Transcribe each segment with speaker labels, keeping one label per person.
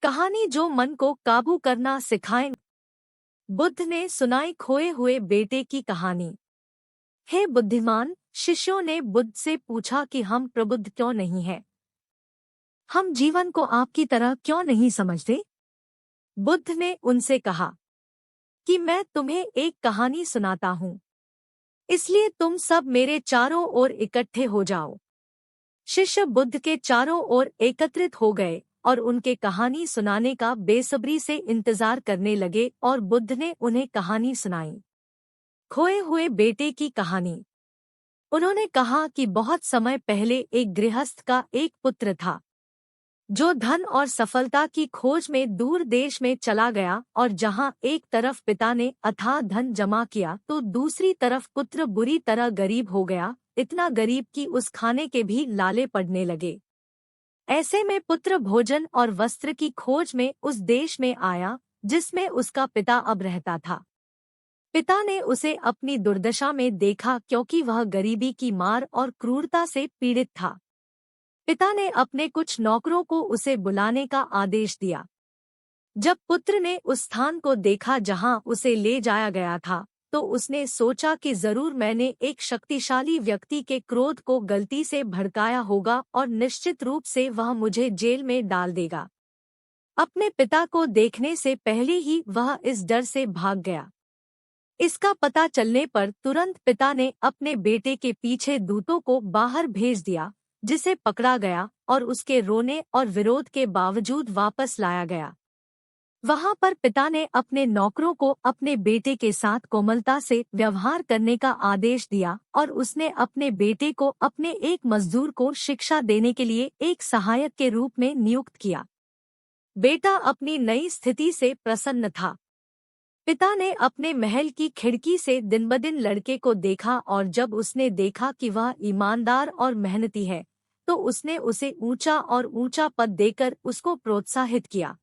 Speaker 1: कहानी जो मन को काबू करना सिखाए। बुद्ध ने सुनाई खोए हुए बेटे की कहानी। हे बुद्धिमान, शिष्यों ने बुद्ध से पूछा कि हम प्रबुद्ध क्यों नहीं हैं? हम जीवन को आपकी तरह क्यों नहीं समझते? बुद्ध ने उनसे कहा कि मैं तुम्हें एक कहानी सुनाता हूँ, इसलिए तुम सब मेरे चारों ओर इकट्ठे हो जाओ। शिष्य बुद्ध के चारों ओर एकत्रित हो गए और उनके कहानी सुनाने का बेसब्री से इंतजार करने लगे और बुद्ध ने उन्हें कहानी सुनाई। खोए हुए बेटे की कहानी। उन्होंने कहा कि बहुत समय पहले एक गृहस्थ का एक पुत्र था, जो धन और सफलता की खोज में दूर देश में चला गया, और जहां एक तरफ पिता ने अथाह धन जमा किया तो दूसरी तरफ पुत्र बुरी तरह गरीब हो गया, इतना गरीब कि उस खाने के भी लाले पड़ने लगे। ऐसे में पुत्र भोजन और वस्त्र की खोज में उस देश में आया जिसमें उसका पिता अब रहता था। पिता ने उसे अपनी दुर्दशा में देखा क्योंकि वह गरीबी की मार और क्रूरता से पीड़ित था। पिता ने अपने कुछ नौकरों को उसे बुलाने का आदेश दिया। जब पुत्र ने उस स्थान को देखा जहां उसे ले जाया गया था, तो उसने सोचा कि जरूर मैंने एक शक्तिशाली व्यक्ति के क्रोध को गलती से भड़काया होगा और निश्चित रूप से वह मुझे जेल में डाल देगा। अपने पिता को देखने से पहले ही वह इस डर से भाग गया। इसका पता चलने पर तुरंत पिता ने अपने बेटे के पीछे दूतों को बाहर भेज दिया, जिसे पकड़ा गया और उसके रोने और विरोध के बावजूद वापस लाया गया। वहां पर पिता ने अपने नौकरों को अपने बेटे के साथ कोमलता से व्यवहार करने का आदेश दिया और उसने अपने बेटे को अपने एक मजदूर को शिक्षा देने के लिए एक सहायक के रूप में नियुक्त किया। बेटा अपनी नई स्थिति से प्रसन्न था। पिता ने अपने महल की खिड़की से दिन-ब-दिन लड़के को देखा और जब उसने देखा कि वह ईमानदार और मेहनती है, तो उसने उसे ऊंचा और ऊंचा पद देकर उसको प्रोत्साहित किया।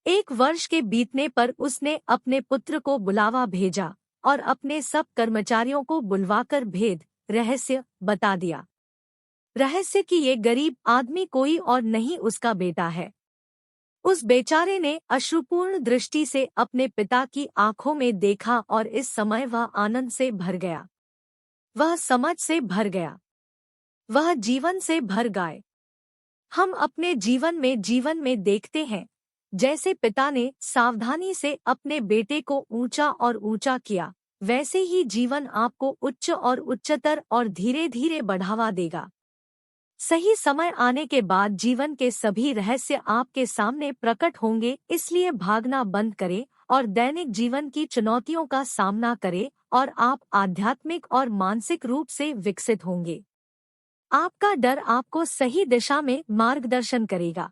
Speaker 1: एक वर्ष के बीतने पर उसने अपने पुत्र को बुलावा भेजा और अपने सब कर्मचारियों को बुलवाकर भेद रहस्य बता दिया। रहस्य कि ये गरीब आदमी कोई और नहीं उसका बेटा है। उस बेचारे ने अश्रुपूर्ण दृष्टि से अपने पिता की आंखों में देखा और इस समय वह आनंद से भर गया, वह समझ से भर गया, वह जीवन से भर गए। हम अपने जीवन में देखते हैं, जैसे पिता ने सावधानी से अपने बेटे को ऊंचा और ऊंचा किया, वैसे ही जीवन आपको उच्च और उच्चतर और धीरे धीरे बढ़ावा देगा। सही समय आने के बाद जीवन के सभी रहस्य आपके सामने प्रकट होंगे, इसलिए भागना बंद करें और दैनिक जीवन की चुनौतियों का सामना करें और आप आध्यात्मिक और मानसिक रूप से विकसित होंगे। आपका डर आपको सही दिशा में मार्गदर्शन करेगा।